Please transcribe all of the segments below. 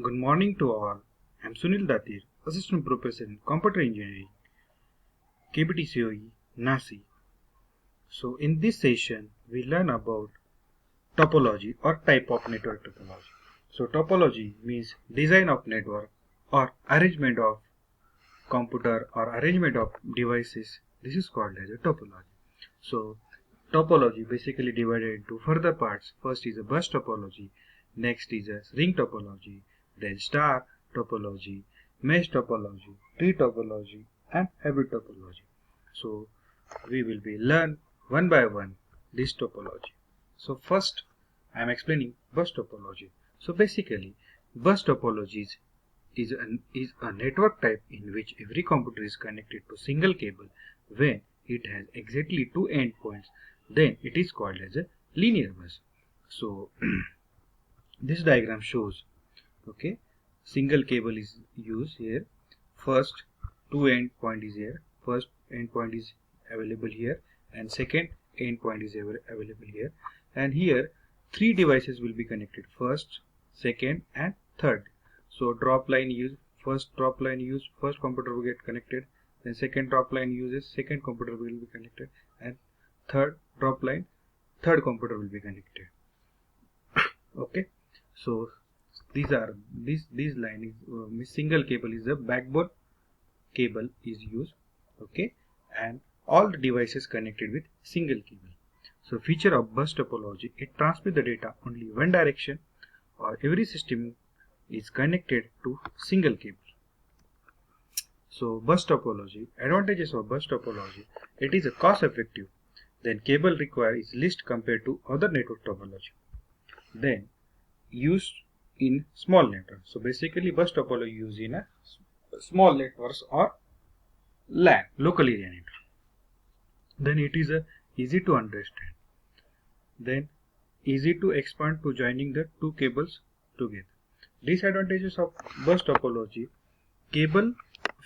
Good morning to all. I'm Sunil Datir, Assistant Professor in Computer Engineering, KBTCOE, NASI. So in this session, we learn about topology or type of network topology. So topology means design of network or arrangement of computer or arrangement of devices. This is called as a topology. So topology basically divided into further parts. First is a bus topology, next is a ring topology, then star topology, mesh topology, tree topology, and hybrid topology. So we will be learn one by one this topology. So first I am explaining bus topology. So basically bus topology is a network type in which every computer is connected to single cable. When it has exactly two endpoints, then it is called as a linear bus. So this diagram shows, okay, single cable is used here. First two endpoint is here. First endpoint is available here, and second endpoint is available here. And here three devices will be connected: first, second, and third. So drop line use first drop line use first computer will get connected. Then second drop line uses second computer will be connected, and third drop line third computer will be connected. Okay, so these line is single cable is the backbone cable is used. Okay, and all the devices connected with single cable. So feature of bus topology, it transmits the data only one direction, or every system is connected to single cable. So bus topology, advantages of bus topology, it is a cost effective. Then cable required is least compared to other network topology. Then used in small networks. So basically bus topology used in a small networks or LAN, local area network. Then it is a easy to understand. Then easy to expand to joining the two cables together. Disadvantages of bus topology, cable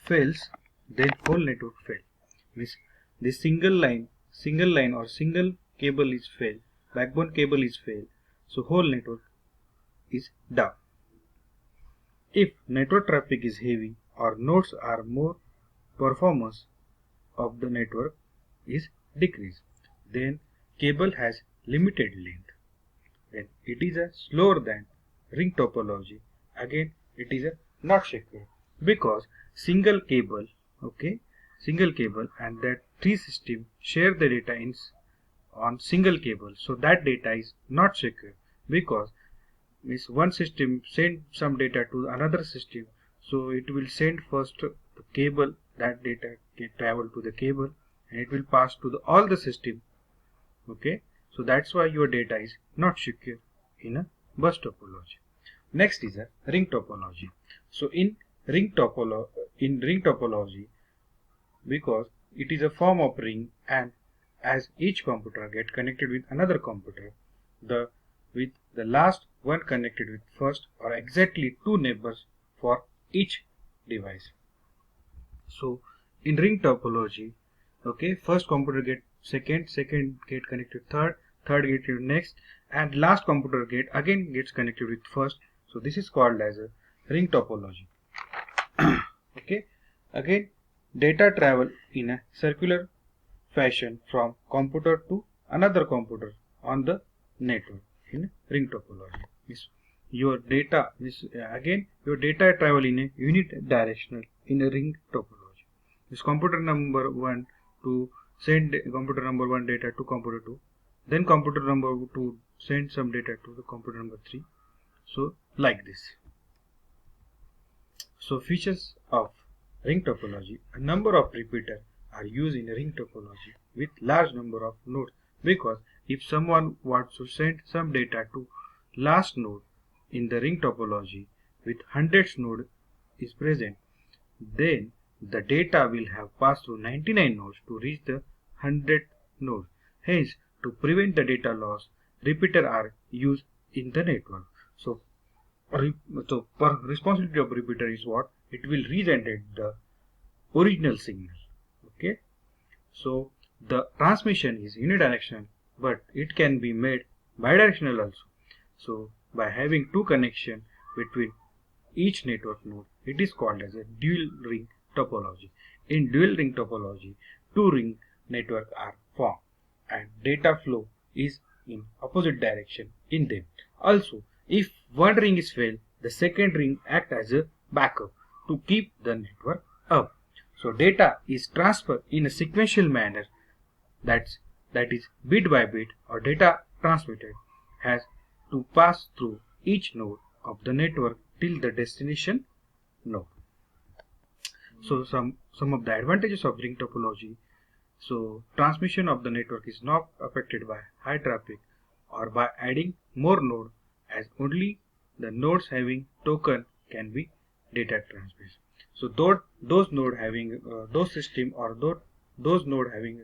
fails, then whole network fail. Means the single line or single cable is failed, backbone cable is failed, so whole network is down. If network traffic is heavy or nodes are more, performance of the network is decreased. Then cable has limited length. Then it is a slower than ring topology. Again it is a not secure because single cable, okay, single cable, and that three system share the data on single cable. So that data is not secure because means one system send some data to another system, so it will send first the cable, that data can travel to the cable and it will pass to all the system. Okay, so that's why your data is not secure in a bus topology. Next is a ring topology. So in ring topology, because it is a form of ring, and as each computer get connected with another computer, with the last one connected with first, or exactly two neighbors for each device. So in ring topology, okay, first computer get second get connected third get to next, and last computer gets connected with first. So this is called as a ring topology. Okay, again data travel in a circular fashion from computer to another computer on the network in ring topology. Your data travel in a unit directional in a ring topology. This computer number 1 to send computer number 1 data to computer 2, then computer number 2 send some data to the computer number 3. So like this. So features of ring topology, a number of repeaters are used in ring topology with large number of nodes, because if someone wants to send some data to last node in the ring topology with hundreds node is present, then the data will have passed through 99 nodes to reach the 100th node. Hence, to prevent the data loss, repeaters are used in the network. So responsibility of repeater is what? It will regenerate the original signal. Okay, so the transmission is unidirectional, but it can be made bidirectional also. So by having two connection between each network node, it is called as a dual ring topology. In dual ring topology, two ring networks are formed and data flow is in opposite direction in them. Also, if one ring is failed, the second ring acts as a backup to keep the network up. So data is transferred in a sequential manner, that is bit by bit, or data transmitted has to pass through each node of the network till the destination node. So some of the advantages of ring topology. So transmission of the network is not affected by high traffic or by adding more nodes, as only the nodes having token can be data transmitted. So those node having those system or those node having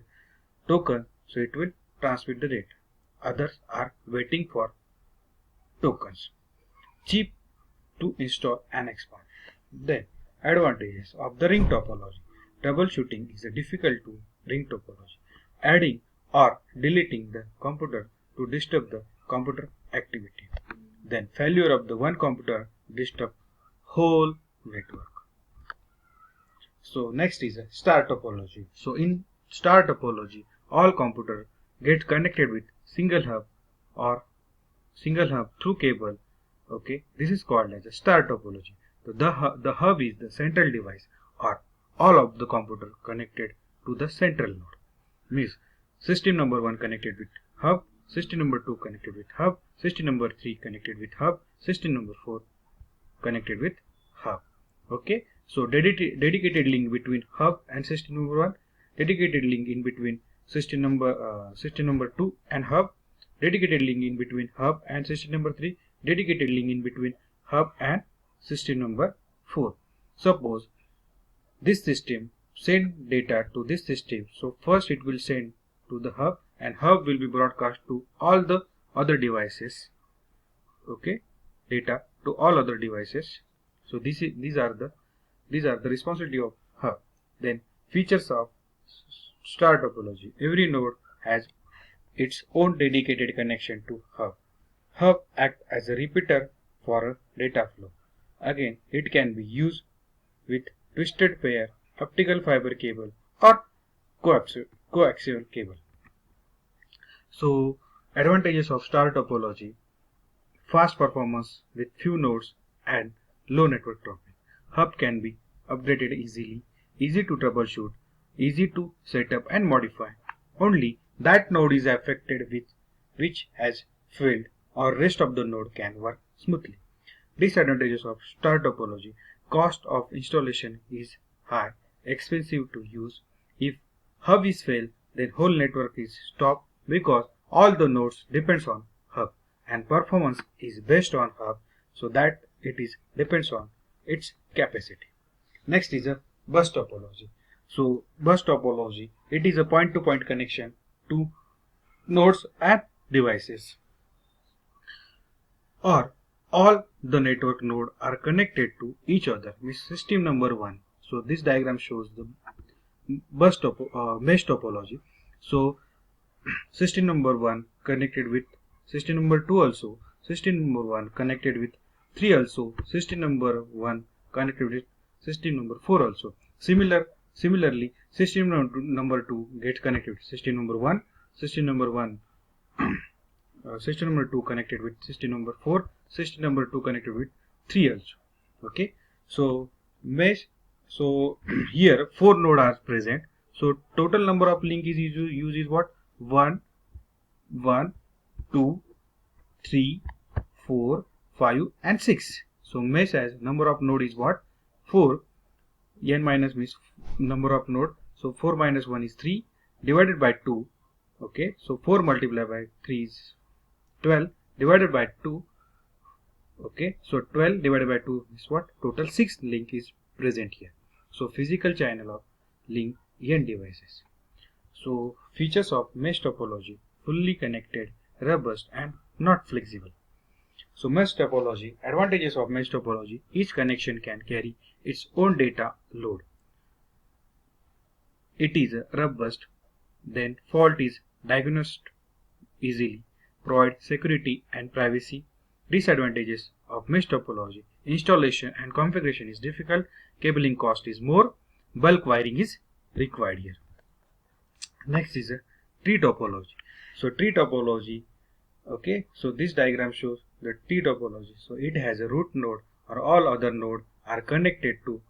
token, so it will transmit the data. Others are waiting for tokens. Cheap to install and expand. Then advantages of the ring topology. Troubleshooting is difficult to ring topology. Adding or deleting the computer to disturb the computer activity. Then failure of the one computer disturb whole network. So next is a star topology. So in star topology, all computer get connected with single hub or single hub through cable. Okay, this is called as a star topology. So the hub is the central device, or all of the computer connected to the central node. Means system number 1 connected with hub, system number 2 connected with hub, system number 3 connected with hub, system number 4 connected with hub. Okay, so dedicated link between hub and system number 1, dedicated link in between system number 2 and hub, dedicated link in between hub and system number 3, dedicated link in between hub and system number 4. Suppose this system send data to this system, so first it will send to the hub and hub will be broadcast to all the other devices. Okay, data to all other devices. So these are the responsibility of hub. Then features of star topology. Every node has its own dedicated connection to hub. Hub acts as a repeater for a data flow. Again, it can be used with twisted pair, optical fiber cable, or coaxial cable. So advantages of star topology: fast performance with few nodes and low network traffic. Hub can be upgraded easily, easy to troubleshoot, easy to set up and modify. Only that node is affected with which has failed, or rest of the node can work smoothly. Disadvantages of star topology: cost of installation is high, expensive to use. If hub is failed, then whole network is stopped because all the nodes depends on hub, and performance is based on hub, so that it is depends on its capacity. Next is a bus topology. So bus topology, it is a point-to-point connection to nodes and devices, or all the network nodes are connected to each other with system number 1. So this diagram shows the mesh topology. So system number 1 connected with system number 2 also, system number 1 connected with 3 also, system number 1 connected with system number 4 also. Similarly, system number 2 gets connected with system number 1, system number 1 system number 2 connected with system number 4, system number 2 connected with 3 also. Okay, so mesh. So here 4 nodes are present. So total number of link is used is what? 1, 1, 2, 3, 4, 5 and 6. So mesh as number of node is what? 4. N minus means number of node. So 4 minus 1 is 3 divided by 2. Okay, so 4 multiplied by 3 is 12 divided by 2. Okay, so 12 divided by 2 is what? Total 6 link is present here. So physical channel of link N devices. So features of mesh topology: fully connected, robust and not flexible. So mesh topology, advantages of mesh topology: each connection can carry its own data load. It is robust, then fault is diagnosed easily, provide security and privacy, Disadvantages of mesh topology: installation and configuration is difficult, cabling cost is more, bulk wiring is required here. Next is a tree topology. So tree topology, okay, so this diagram shows the tree topology. So it has a root node or all other nodes are connected to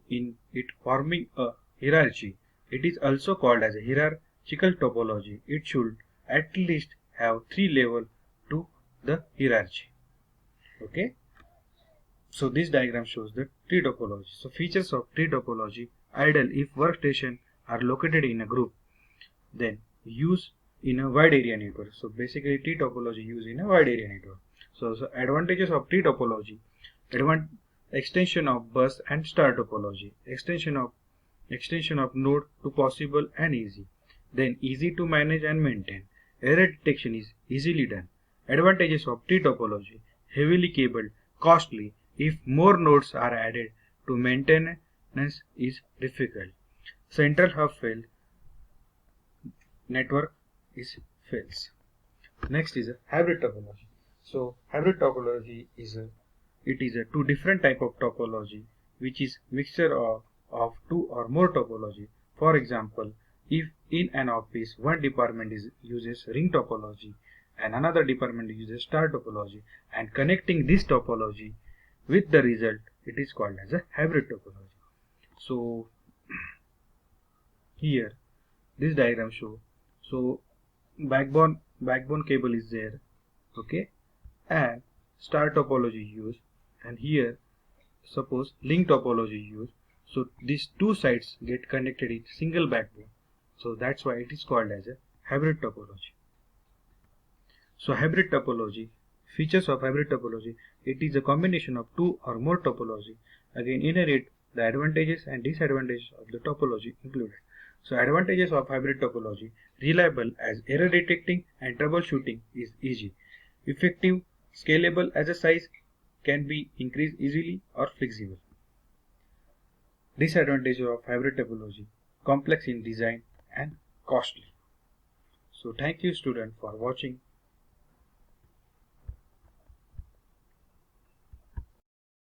in it, forming a hierarchy. It is also called as a hierarchical topology. It should at least have 3 levels to the hierarchy. Okay, so this diagram shows the tree topology. So features of tree topology: ideal if workstations are located in a group, then use in a wide area network. So basically tree topology used in a wide area network. So advantages of tree topology: extension of bus and star topology, extension of node to possible and easy, then easy to manage and maintain, error detection is easily done. Advantages of tree topology: heavily cabled, costly, if more nodes are added to maintenance is difficult, central hub fail, network is fails. Next is a hybrid topology. So hybrid topology is a two different type of topology, which is mixture of two or more topology. For example, if in an office one department uses ring topology and another department uses star topology, and connecting this topology with the result, it is called as a hybrid topology. So here this diagram show, so backbone cable is there, okay, and star topology used, and here suppose link topology used. So these two sides get connected in single backbone, so that's why it is called as a hybrid topology. So hybrid topology, features of hybrid topology: it is a combination of two or more topology. Again, inherit the advantages and disadvantages of the topology included. So advantages of hybrid topology: reliable as error detecting and troubleshooting is easy, effective, scalable as a size can be increased easily or flexible. Disadvantages of hybrid topology: complex in design and costly. So thank you student for watching.